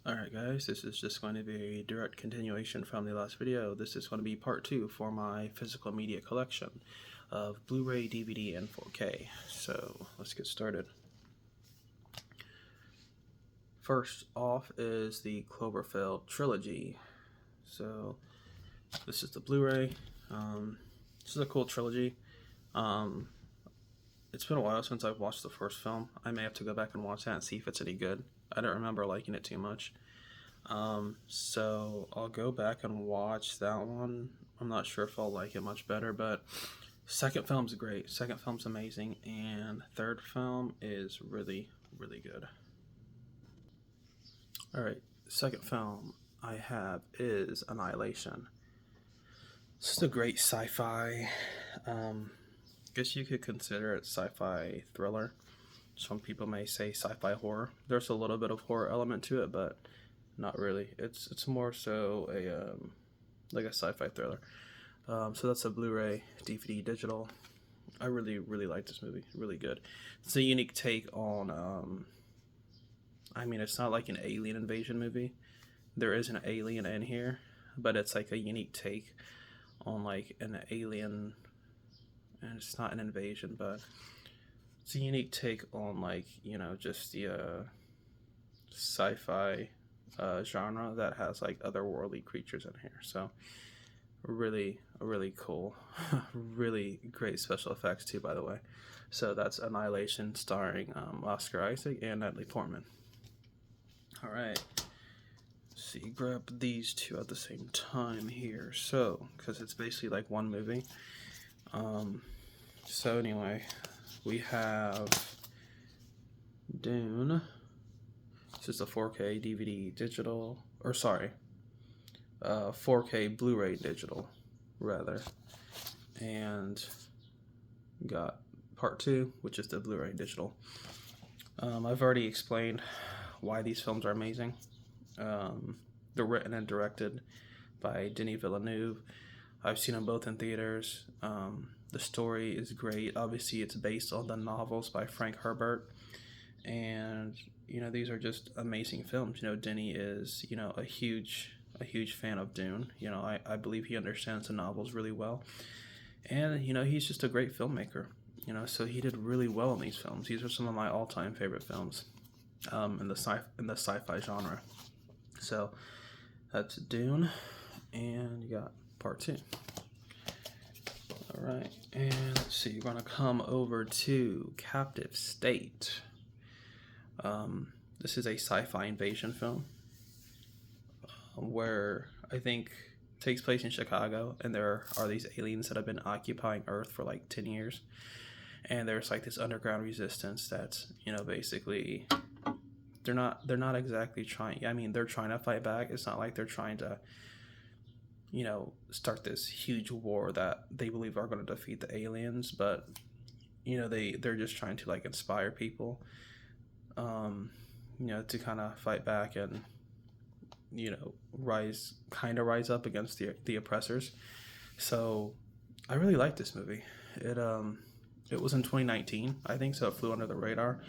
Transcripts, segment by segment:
Alright guys, this is just going to be a direct continuation from the last video. This is going to be part 2 for my physical media collection of Blu-ray, DVD, and 4K. So let's get started. First off is the Cloverfield trilogy. So this is the Blu-ray. This is a cool trilogy. It's been a while since I've watched the first film. I may have to go back and watch that and see if it's any good. I don't remember liking it too much. So I'll go back and watch that one. I'm not sure if I'll like it much better, but second film's great. Second film's amazing, and third film is really, really good. Alright, second film I have is Annihilation. This is a great sci-fi, guess you could consider it sci-fi thriller. Some people may say sci-fi horror. There's a little bit of horror element to it, but not really. It's more so a like a sci-fi thriller. So that's a Blu-ray, DVD, digital. I really like this movie. Really good. It's a unique take on. I mean, it's not like an alien invasion movie. There is an alien in here, but it's like a unique take on like an alien, and it's not an invasion, but it's a unique take on, like, you know, just the sci-fi genre that has like otherworldly creatures in here. So really cool. Really great special effects too, by the way. So that's Annihilation, starring Oscar Isaac and Natalie Portman. All right, so you grab these two at the same time here, so because it's basically like one movie. So anyway, we have Dune. This is a 4K DVD digital, or sorry, 4K Blu-ray digital, rather. And we got part 2, which is the Blu-ray digital. I've already explained why these films are amazing. They're written and directed by Denis Villeneuve. I've seen them both in theaters. The story is great. Obviously, it's based on the novels by Frank Herbert, and you know, these are just amazing films. You know, Denis is, you know, a huge fan of Dune. You know, I believe he understands the novels really well, and you know, he's just a great filmmaker. You know, so he did really well in these films. These are some of my all-time favorite films in the sci-fi genre. So that's Dune, and you got part 2. All right, and let's see. You're gonna come over to Captive State. This is a sci-fi invasion film where I think takes place in Chicago, and there are these aliens that have been occupying Earth for like 10 years, and there's like this underground resistance that's, you know, basically they're not exactly trying. I mean, they're trying to fight back. It's not like they're trying to, you know, start this huge war that they believe are going to defeat the aliens, but you know, they're just trying to like inspire people, you know, to kind of fight back and, you know, rise up against the oppressors. So I really like this movie. It was in 2019, I think, so it flew under the radar.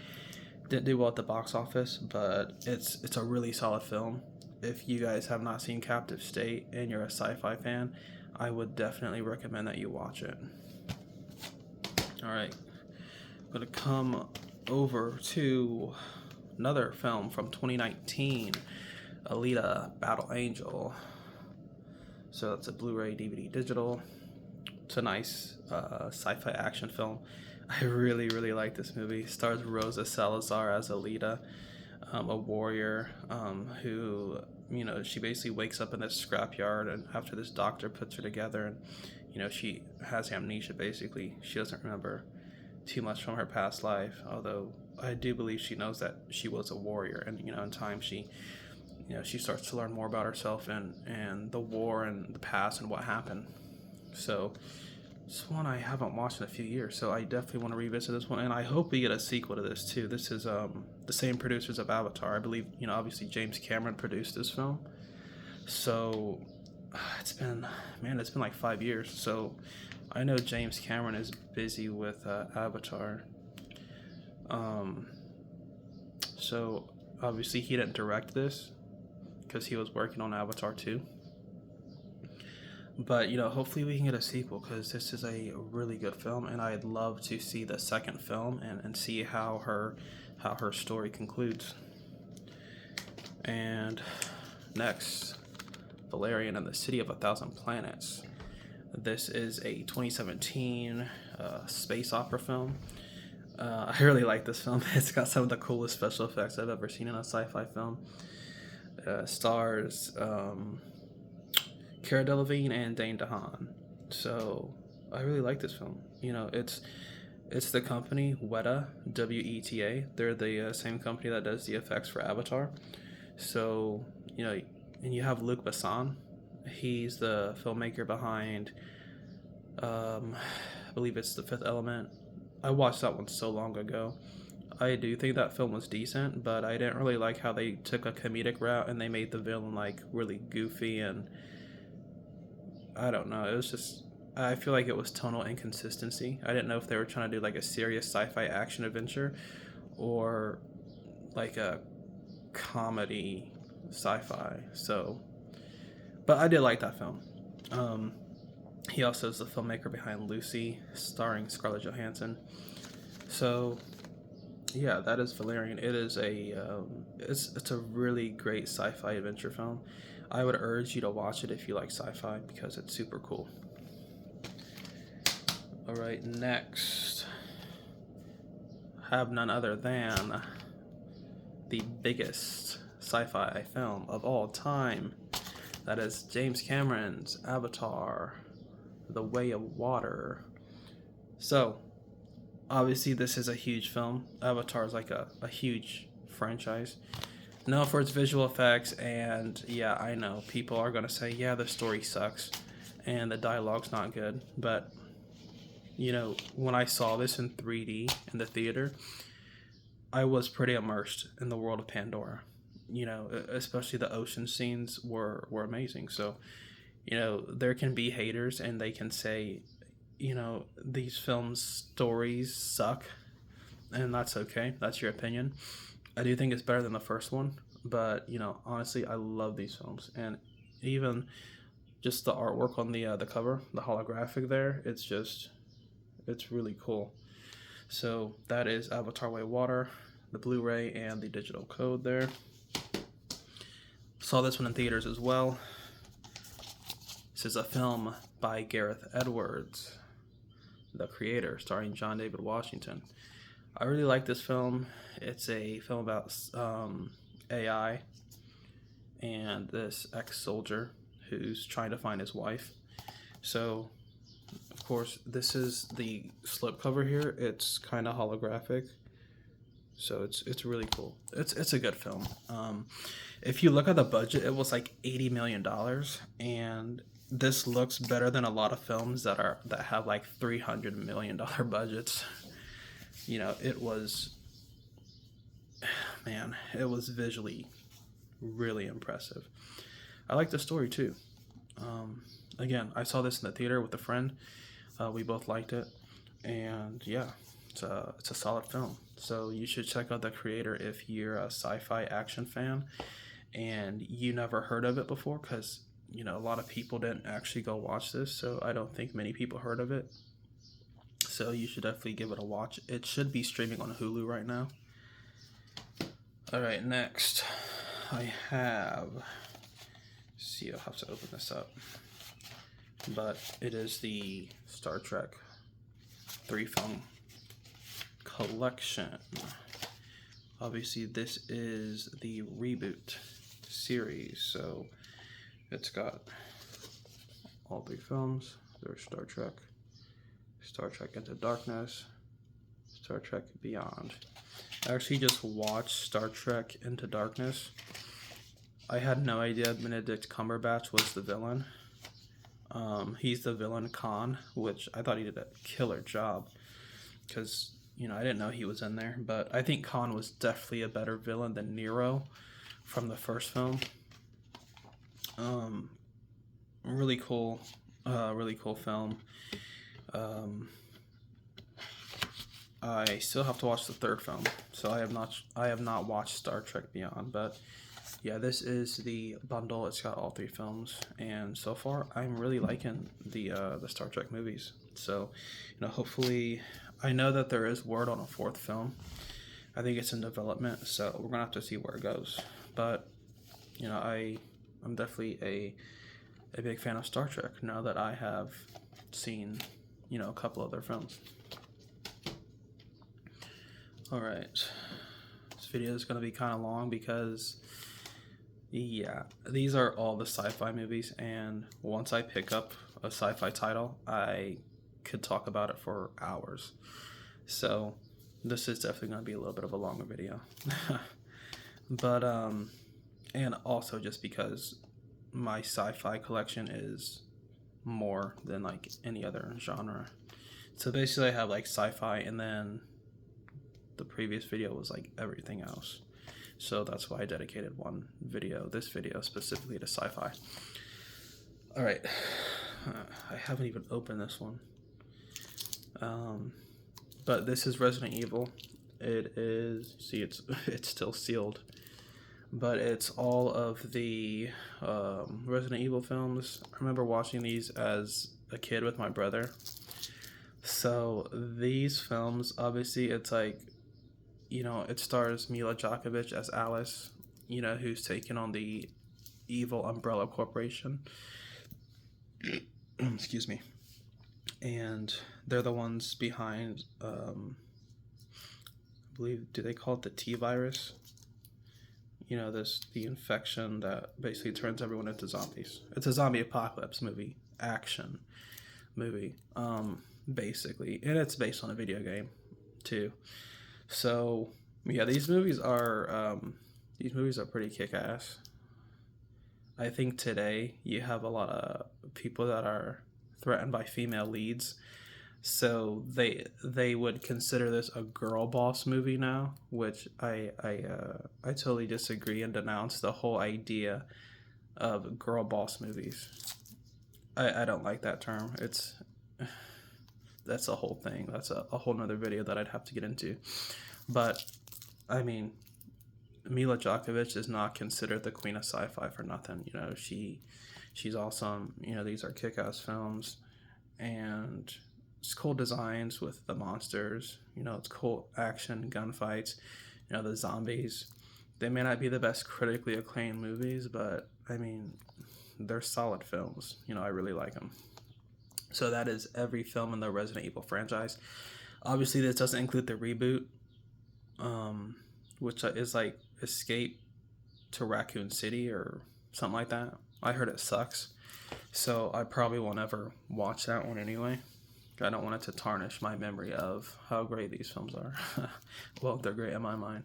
Didn't do well at the box office, but it's a really solid film. If you guys have not seen Captive State and you're a sci-fi fan, I would definitely recommend that you watch it. All right, I'm gonna come over to another film from 2019, Alita: Battle Angel. So it's a Blu-ray, DVD, digital. It's a nice sci-fi action film. I really like this movie. It stars Rosa Salazar as Alita, a warrior who, you know, she basically wakes up in this scrapyard, and after this doctor puts her together, and you know, she has amnesia. Basically, she doesn't remember too much from her past life, although I do believe she knows that she was a warrior, and you know, in time she, you know, she starts to learn more about herself and the war and the past and what happened. So this one I haven't watched in a few years, so I definitely want to revisit this one, and I hope we get a sequel to this too. This is the same producers of Avatar. I believe, you know, obviously James Cameron produced this film. So it's been like 5 years. So I know James Cameron is busy with Avatar. So obviously he didn't direct this, because he was working on Avatar 2. But, you know, hopefully we can get a sequel, because this is a really good film, and I'd love to see the second film and see how her story concludes. And next, Valerian and the City of a Thousand Planets. This is a 2017 space opera film. I really like this film. It's got some of the coolest special effects I've ever seen in a sci-fi film. Stars Cara Delevingne and Dane DeHaan. So I really like this film. You know, it's the company Weta, WETA. They're the same company that does the effects for Avatar. So, you know, and you have Luc Besson. He's the filmmaker behind, I believe it's The Fifth Element. I watched that one so long ago. I do think that film was decent, but I didn't really like how they took a comedic route and they made the villain like really goofy, and I don't know. It was just, I feel like it was tonal inconsistency. I didn't know if they were trying to do like a serious sci-fi action adventure or like a comedy sci-fi. So, but I did like that film. He also is the filmmaker behind Lucy, starring Scarlett Johansson. So, yeah, that is Valerian. It is it's a really great sci-fi adventure film. I would urge you to watch it if you like sci-fi, because it's super cool. All right, next, have none other than the biggest sci-fi film of all time. That is James Cameron's Avatar, The Way of Water. So, obviously this is a huge film. Avatar is like a huge franchise. Known for its visual effects, and yeah, I know people are going to say, yeah, the story sucks and the dialogue's not good. But, you know, when I saw this in 3D in the theater, I was pretty immersed in the world of Pandora. You know, especially the ocean scenes were amazing. So, you know, there can be haters and they can say, you know, these films' stories suck, and that's okay. That's your opinion. I do think it's better than the first one, but, you know, honestly, I love these films, and even just the artwork on the cover, the holographic there, it's really cool. So that is Avatar Way of Water, the Blu-ray and the digital code there. Saw this one in theaters as well. This is a film by Gareth Edwards, the creator, starring John David Washington. I really like this film. It's a film about AI and this ex-soldier who's trying to find his wife. So, of course, this is the slipcover here. It's kind of holographic, so it's really cool. It's a good film. If you look at the budget, it was like $80 million, and this looks better than a lot of films that have like $300 million budgets. You know, it was visually really impressive. I like the story too. Again, I saw this in the theater with a friend. We both liked it, and yeah, it's a solid film. So you should check out the creator if you're a sci-fi action fan and you never heard of it before, because, you know, a lot of people didn't actually go watch this, so I don't think many people heard of it. So you should definitely give it a watch. It should be streaming on Hulu right now. All right, next I have, see, I'll have to open this up, but it is the Star Trek 3 film collection. Obviously this is the reboot series, so it's got all 3 films. There's Star Trek Into Darkness, Star Trek Beyond. I actually just watched Star Trek Into Darkness. I had no idea Benedict Cumberbatch was the villain. He's the villain Khan, which I thought he did a killer job, because, you know, I didn't know he was in there, but I think Khan was definitely a better villain than Nero from the first film. Really cool film. I still have to watch the 3rd film, so I have not watched Star Trek Beyond, but yeah, this is the bundle. It's got all 3 films, and so far I'm really liking the Star Trek movies. So, hopefully, I know that there is word on a 4th film. I think it's in development, so we're gonna have to see where it goes. But I'm definitely a big fan of Star Trek now that I have seen a couple other films. All right, this video is gonna be kind of long because yeah, these are all the sci-fi movies, and once I pick up a sci-fi title, I could talk about it for hours. So this is definitely going to be a little bit of a longer video. But and also just because my sci-fi collection is more than like any other genre. So basically I have like sci-fi, and then the previous video was like everything else. So that's why I dedicated this video specifically to sci-fi. All right, I haven't even opened this one. But this is Resident Evil. It is, see, it's still sealed, but it's all of the Resident Evil films. I remember watching these as a kid with my brother. So these films, obviously, it's like, it stars Mila Djokovic as Alice, who's taken on the evil Umbrella Corporation. Excuse me. And they're the ones behind, I believe, do they call it the T virus? The infection that basically turns everyone into zombies. It's a zombie apocalypse movie, action movie, basically. And it's based on a video game, too. So yeah, these movies are pretty kick-ass. I think today you have a lot of people that are threatened by female leads, so they would consider this a girl boss movie now, which I totally disagree and denounce the whole idea of girl boss movies. I don't like that term. That's a whole thing. That's a whole nother video that I'd have to get into. But, I mean, Mila Djokovic is not considered the queen of sci-fi for nothing. She's awesome. These are kick-ass films. And it's cool designs with the monsters. It's cool action, gunfights. The zombies. They may not be the best critically acclaimed movies, but, I mean, they're solid films. I really like them. So that is every film in the Resident Evil franchise. Obviously, this doesn't include the reboot, which is like Escape to Raccoon City or something like that. I heard it sucks, so I probably won't ever watch that one anyway. I don't want it to tarnish my memory of how great these films are. Well, they're great in my mind.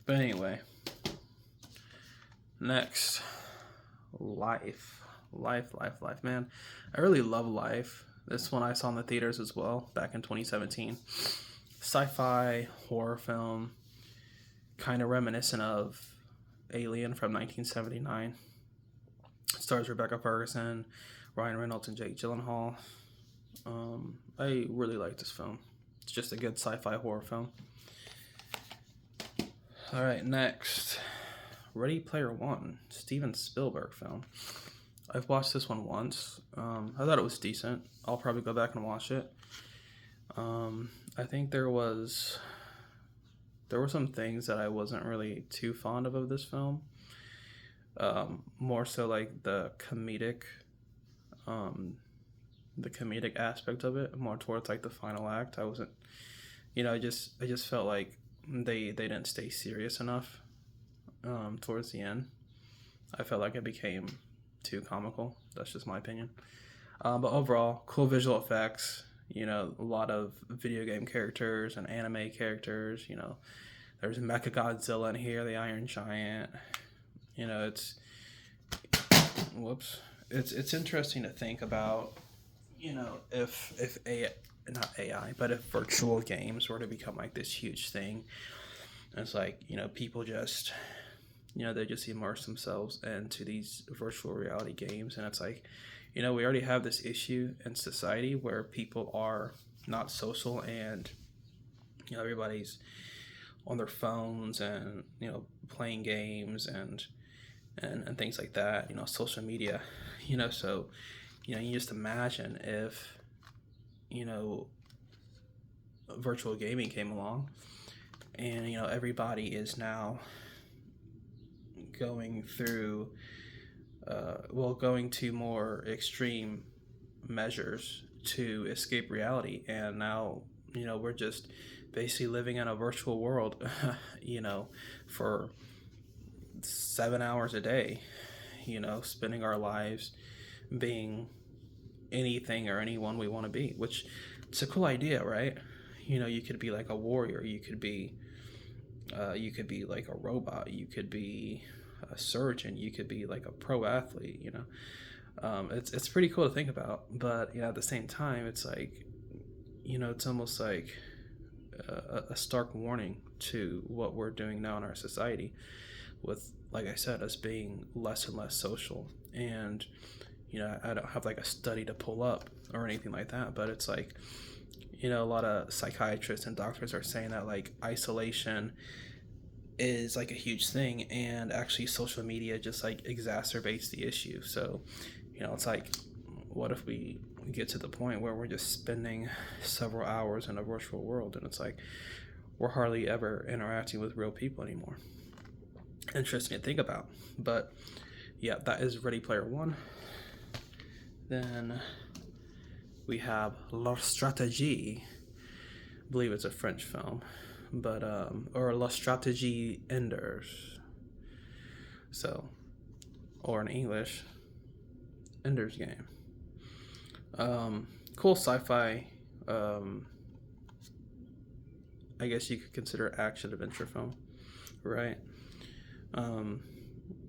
But anyway, next, Life. Life, man. I really love Life. This one I saw in the theaters as well back in 2017. Sci-fi horror film, kind of reminiscent of Alien from 1979. Stars Rebecca Ferguson, Ryan Reynolds, and Jake Gyllenhaal. I really like this film. It's just a good sci-fi horror film. All right, next, Ready Player One, Steven Spielberg film. I've watched this one once. I thought it was decent. I'll probably go back and watch it. I think there were some things that I wasn't really too fond of this film. More so like the comedic aspect of it, more towards like the final act. I wasn't, I just felt like they didn't stay serious enough towards the end. I felt like it became too comical. That's just my opinion. But overall, cool visual effects. A lot of video game characters and anime characters. There's Mechagodzilla in here, the Iron Giant. It's interesting to think about. If not AI, but if virtual games were to become like this huge thing, it's like people just. They just immerse themselves into these virtual reality games. And it's like, we already have this issue in society where people are not social and, everybody's on their phones and, playing games. And and things like that, social media, so, you just imagine if, you know, virtual gaming came along and, everybody is now going through, going to more extreme measures to escape reality. And now, we're just basically living in a virtual world, for 7 hours a day, spending our lives being anything or anyone we want to be, which it's a cool idea, right? You could be like a warrior, you could be like a robot, you could be a surgeon, you could be like a pro athlete, it's pretty cool to think about. But at the same time, it's like, it's almost like a stark warning to what we're doing now in our society, with, like I said, us being less and less social. And I don't have like a study to pull up or anything like that, but it's like, a lot of psychiatrists and doctors are saying that like isolation is like a huge thing, and actually social media just like exacerbates the issue. So it's like, what if we get to the point where we're just spending several hours in a virtual world, and it's like we're hardly ever interacting with real people anymore? Interesting to think about. But yeah, that is Ready Player One. Then we have La Stratégie. I believe it's a French film, but or La Stratégie Enders. So, or in English, Ender's Game. Cool sci-fi. I guess you could consider action adventure film, right?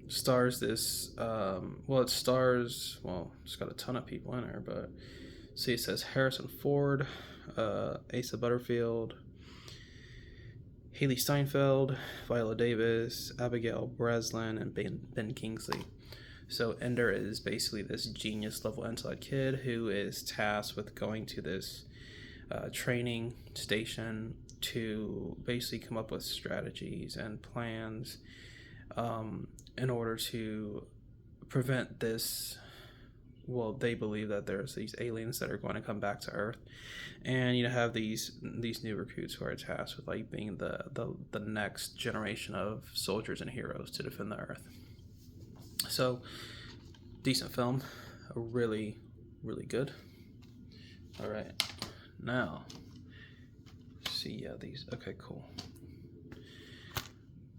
Stars this. It's got a ton of people in there, but see, it says Harrison Ford, Asa Butterfield, Haley Steinfeld, Viola Davis, Abigail Breslin, and Ben Kingsley. So Ender is basically this genius level intellect kid who is tasked with going to this training station to basically come up with strategies and plans in order to prevent this. Well, they believe that there's these aliens that are going to come back to Earth, and have these new recruits who are tasked with like being the next generation of soldiers and heroes to defend the Earth. So, decent film, really, really good. All right, now see, these. Okay, cool.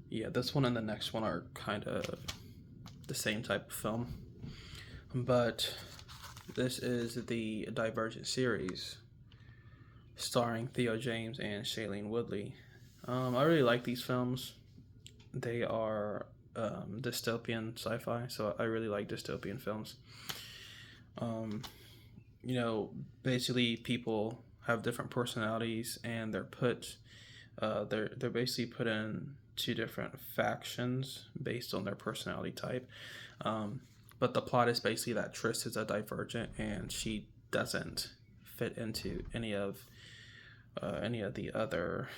Yeah, this one and the next one are kind of the same type of film, but this is the Divergent series, starring Theo James and Shailene Woodley. I really like these films. They are dystopian sci-fi, so I really like dystopian films. Basically people have different personalities, and they're basically put in two different factions based on their personality type. But the plot is basically that Triss is a Divergent, and she doesn't fit into any of the other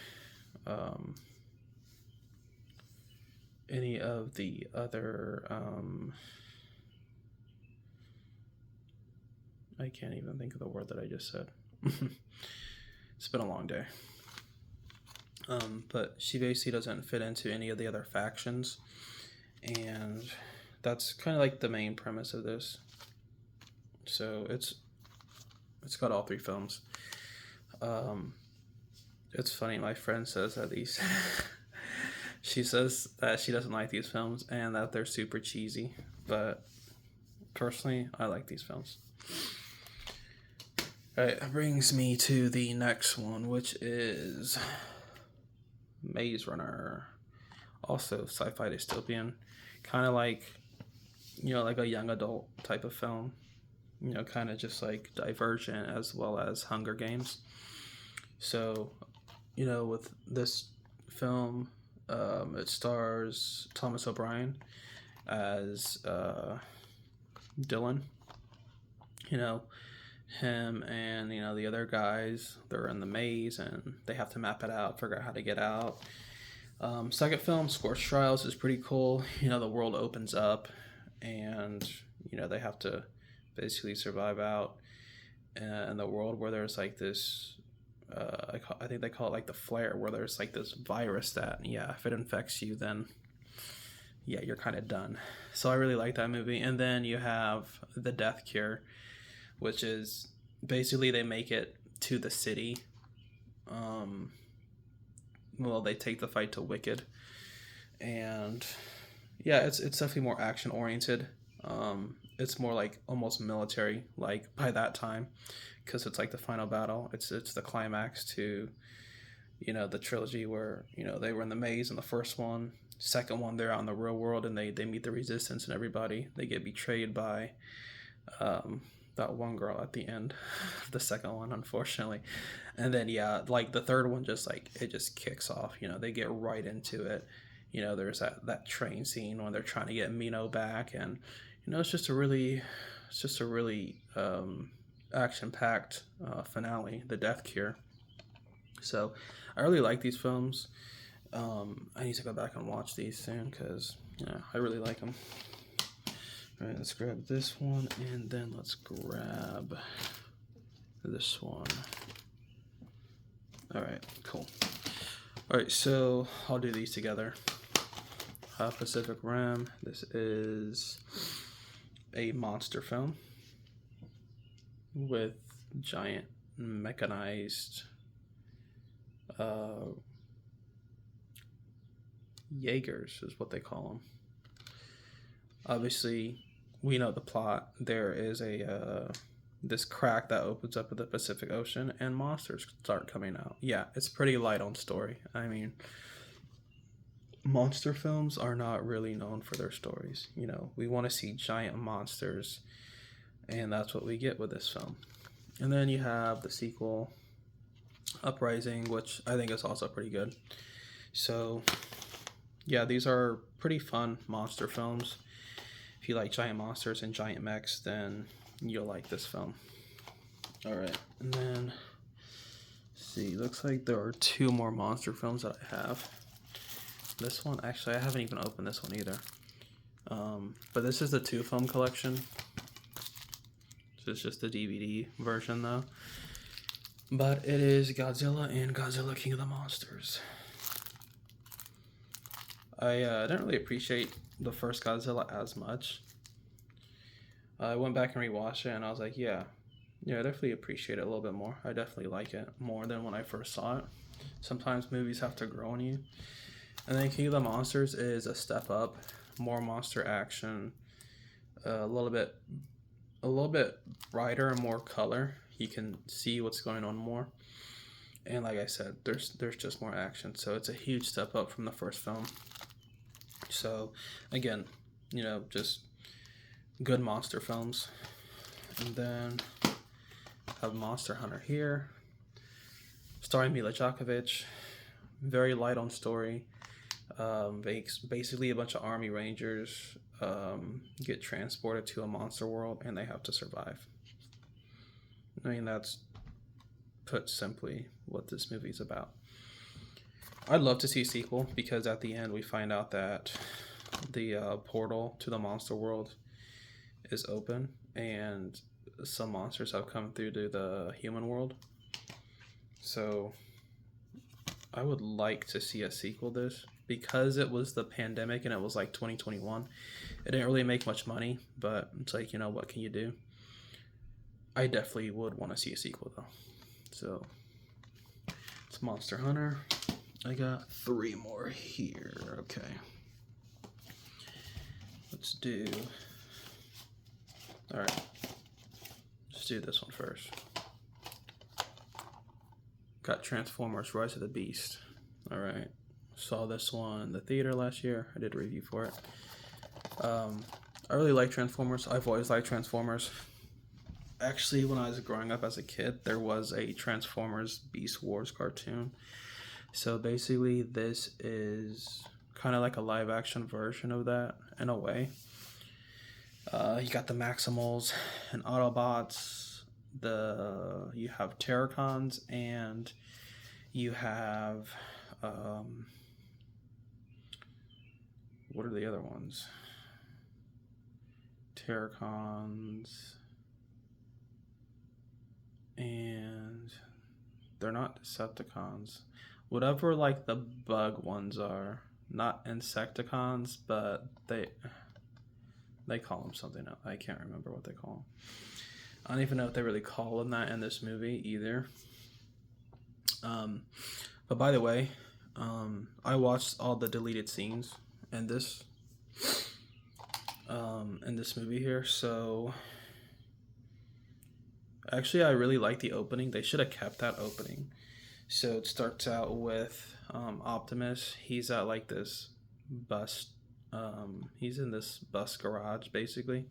I can't even think of the word that I just said. It's been a long day. But she basically doesn't fit into any of the other factions, and that's kind of like the main premise of this. So it's got all three films. It's funny, my friend says that these she says that she doesn't like these films and that they're super cheesy, but personally I like these films. Alright, that brings me to the next one, which is Maze Runner. Also sci-fi dystopian, kind of like, like a young adult type of film, kind of just like Divergent as well as Hunger Games. So, with this film, it stars Thomas O'Brien as Dylan. Him and the other guys, they're in the maze and they have to map it out, figure out how to get out. Second film, Scorch Trials, is pretty cool. The world opens up, and they have to basically survive out in the world where there's like this. I think they call it like the flare, where there's like this virus that, yeah, if it infects you, then yeah, you're kind of done. So I really like that movie. And then you have The Death Cure, which is basically they make it to the city. Well, they take the fight to Wicked, and yeah, it's definitely more action oriented. It's more like almost military like by that time, because it's like the final battle. It's the climax to the trilogy where they were in the maze in the first one. Second one, they're out in the real world and they meet the resistance and everybody. They get betrayed by that one girl at the end of the second one, unfortunately. And then yeah, like the third one, just like it just kicks off. They get right into it. There's that train scene when they're trying to get Mino back, and it's just a really action packed finale, The Death Cure. So I really like these films. I need to go back and watch these soon because I really like them. All right, let's grab this one, and then let's grab this one. All right, cool. All right, so I'll do these together. Pacific Rim. This is a monster film with giant mechanized Jaegers is what they call them. Obviously, we know the plot. There is a this crack that opens up in the Pacific Ocean, and monsters start coming out. Yeah, it's pretty light on story. I mean, monster films are not really known for their stories. We want to see giant monsters, and that's what we get with this film. And then you have the sequel, Uprising, which I think is also pretty good. So yeah, these are pretty fun monster films. If you like giant monsters and giant mechs, then you'll like this film. All right, and then see, looks like there are two more monster films that I have. This one, actually, I haven't even opened this one either. But this is the 2-film collection. This is just the DVD version, though. But it is Godzilla and Godzilla King of the Monsters. I didn't really appreciate the first Godzilla as much. I went back and rewatched it, and I was like, yeah, I definitely appreciate it a little bit more. I definitely like it more than when I first saw it. Sometimes movies have to grow on you. And then King of the Monsters is a step up, more monster action, a little bit brighter and more color. You can see what's going on more. And like I said, there's just more action. So it's a huge step up from the first film. So again, just good monster films. And then I have Monster Hunter here, starring Mila Djokovic. Very light on story. Basically a bunch of army rangers get transported to a monster world, and they have to survive. I mean, that's put simply what this movie's about. I'd love to see a sequel, because at the end we find out that the portal to the monster world is open, and some monsters have come through to the human world. So I would like to see a sequel to this, because it was the pandemic and it was like 2021. It didn't really make much money, but it's like, what can you do? I definitely would want to see a sequel though. So it's Monster Hunter. I got 3 more here. Okay. Let's do... Alright. Let's do this one first. Got Transformers Rise of the Beast. Alright. Saw this one in the theater last year. I did a review for it. I really like Transformers. I've always liked Transformers. Actually, when I was growing up as a kid, there was a Transformers Beast Wars cartoon. So basically, this is kind of like a live action version of that in a way. You got the Maximals and Autobots. You have Terracons, and you have what are the other ones? Terracons. And they're not Decepticons. Whatever like the bug ones are. Not Insecticons, but they call them something else. I can't remember what they call them. I don't even know if they really call them that in this movie either. But by the way, I watched all the deleted scenes in this movie here. So actually, I really like the opening. They should have kept that opening. So it starts out with Optimus. He's at like this bus. He's in this bus garage basically,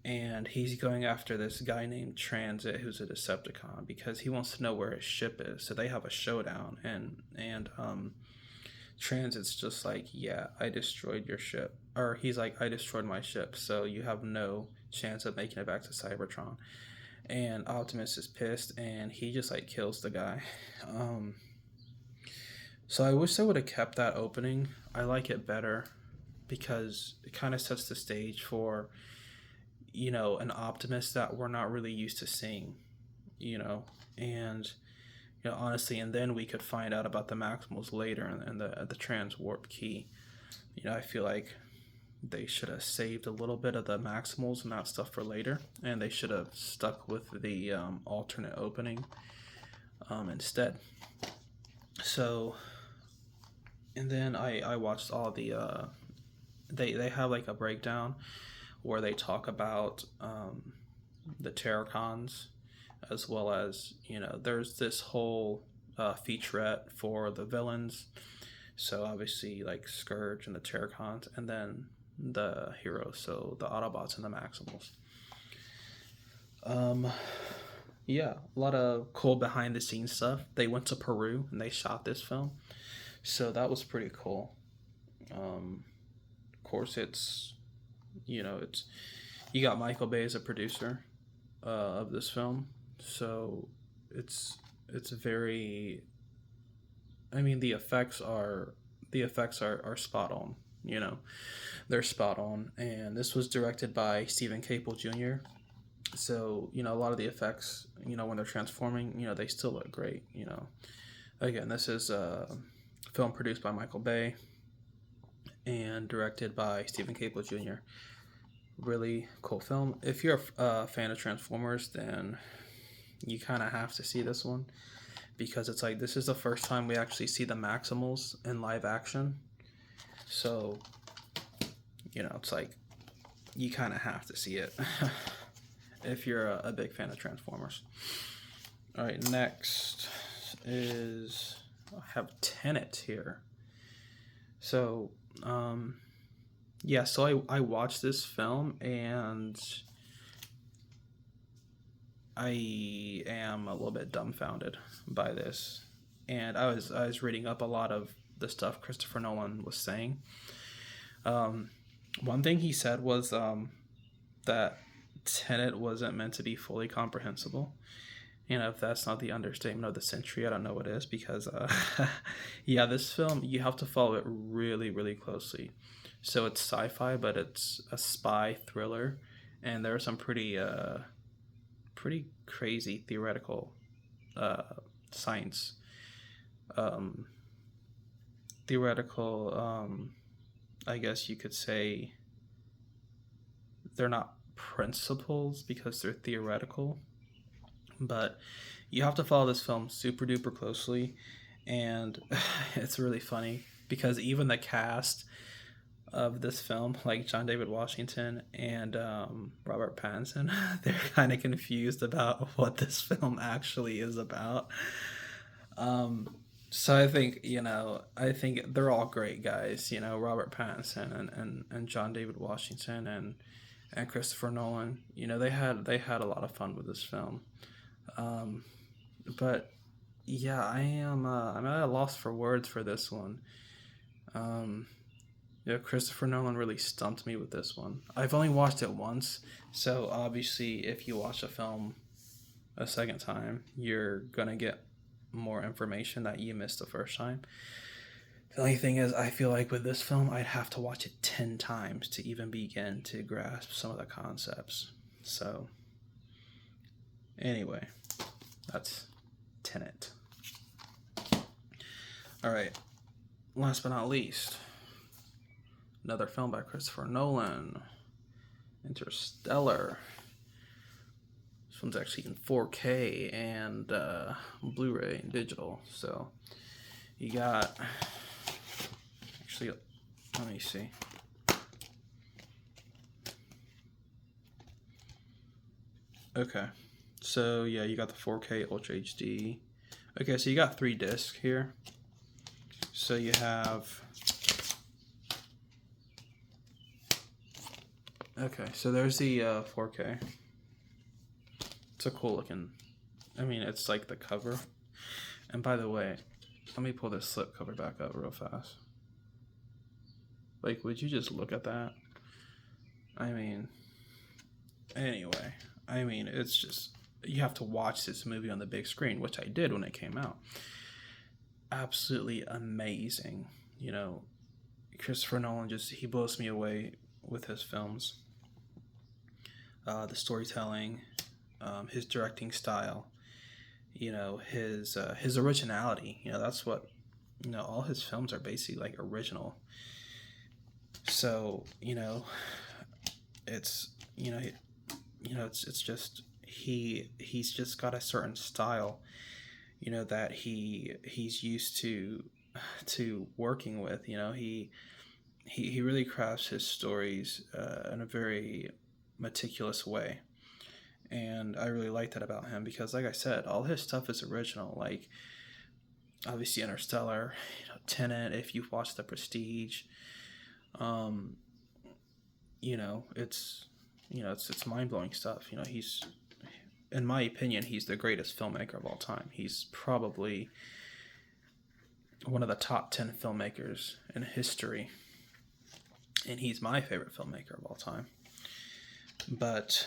and he's going after this guy named Transit, who's a Decepticon, because he wants to know where his ship is. So they have a showdown, and Transit's just like, yeah, I destroyed your ship, or he's like, I destroyed my ship, so you have no chance of making it back to Cybertron. And Optimus is pissed, and he just like kills the guy. So I wish they would have kept that opening. I like it better because it kind of sets the stage for, you know, an Optimus that we're not really used to seeing, you know, and you know, honestly, and then we could find out about the Maximals later and the trans warp key. You know, I feel like they should have saved a little bit of the Maximals and that stuff for later, and they should have stuck with the alternate opening instead. So, and then I watched all the they have like a breakdown where they talk about the Terracons, as well as, you know, there's this whole featurette for the villains. So obviously like Scourge and the Terracons, and then the heroes, so the Autobots and the Maximals. Yeah, a lot of cool behind the scenes stuff. They went to Peru and they shot this film, so that was pretty cool. Of course, it's, you know, it's, you got Michael Bay as a producer of this film, so it's very, I mean, the effects are spot on, you know, they're spot on. And this was directed by Stephen Caple Jr., so, you know, a lot of the effects, you know, when they're transforming, you know, they still look great, you know. Again, this is a film produced by Michael Bay and directed by Stephen Caple Jr. Really cool film. If you're a fan of Transformers, then you kind of have to see this one, because it's like, this is the first time we actually see the Maximals in live action. So, you know, it's like, you kind of have to see it if you're a big fan of Transformers. All right, next is, I have Tenet here. So, yeah, so I watched this film, and I am a little bit dumbfounded by this. And I was reading up a lot of the stuff Christopher Nolan was saying. One thing he said was that Tenet wasn't meant to be fully comprehensible. You know, if that's not the understatement of the century, I don't know what is, because yeah, this film, you have to follow it really, really closely. So it's sci-fi, but it's a spy thriller, and there are some pretty crazy theoretical science I guess you could say they're not principles because they're theoretical, but you have to follow this film super duper closely. And it's really funny because even the cast of this film, like John David Washington and Robert Pattinson, they're kind of confused about what this film actually is about. So I think, you know, I think they're all great guys, you know, Robert Pattinson and John David Washington and Christopher Nolan. You know, they had a lot of fun with this film. But yeah, I'm at a loss for words for this one. Yeah, Christopher Nolan really stumped me with this one. I've only watched it once, so obviously if you watch a film a second time, you're gonna get more information that you missed the first time. The only thing is, I feel like with this film, I'd have to watch it 10 times to even begin to grasp some of the concepts. So, anyway, that's Tenet. Alright, last but not least, another film by Christopher Nolan, Interstellar. This one's actually in 4K and Blu-ray and digital. So, you got... Actually, let me see. Okay, so yeah, you got the 4K Ultra HD. Okay, so you got 3 discs here. So you have... Okay, so there's the 4K. It's a cool looking... I mean, it's like the cover. And by the way, let me pull this slip cover back up real fast. Like, would you just look at that? I mean, anyway, it's just, you have to watch this movie on the big screen, which I did when it came out. Absolutely amazing. You know, Christopher Nolan he blows me away with his films. The storytelling, his directing style, you know, his originality. You know, that's what, you know, all his films are basically like original. So, you know, it's, it's just, he's just got a certain style, you know, that he's used to working with. You know, he really crafts his stories in a very meticulous way. And I really like that about him because, like I said, all his stuff is original. Like, obviously Interstellar, you know, Tenet, if you've watched The Prestige, you know, it's mind-blowing stuff. You know, he's, in my opinion, he's the greatest filmmaker of all time. He's probably one of the top 10 filmmakers in history, and he's my favorite filmmaker of all time. But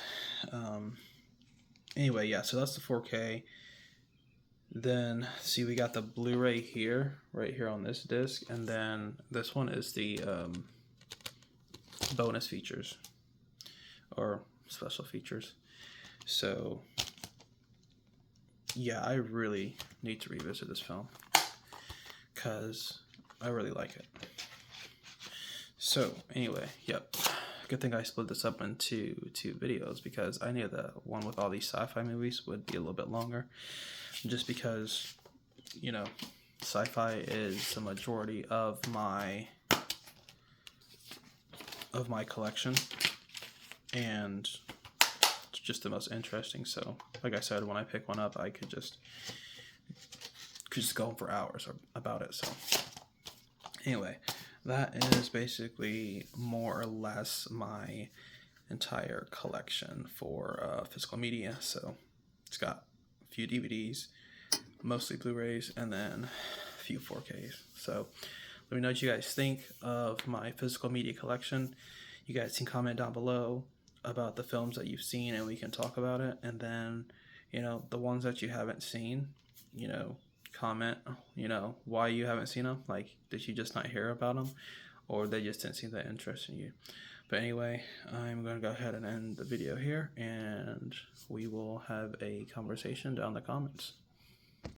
anyway, yeah, so that's the 4K. Then, see, we got the Blu-ray here, right here on this disc, and then this one is the bonus features, or special features. So, yeah, I really need to revisit this film, because I really like it. So, anyway, yep. Good thing I split this up into 2 videos, because I knew the one with all these sci-fi movies would be a little bit longer. Just because, you know, sci-fi is the majority of my collection, and it's just the most interesting. So, like I said, when I pick one up, I could just go on for hours about it. So, anyway, that is basically more or less my entire collection for physical media. So, it's got a few DVDs, mostly Blu-rays, and then a few 4Ks. So let me know what you guys think of my physical media collection. You guys can comment down below about the films that you've seen, and we can talk about it. And then, you know, the ones that you haven't seen, you know, comment, you know, why you haven't seen them. Like, did you just not hear about them, or they just didn't seem that interested in you? But anyway, I'm going to go ahead and end the video here, and we will have a conversation down in the comments.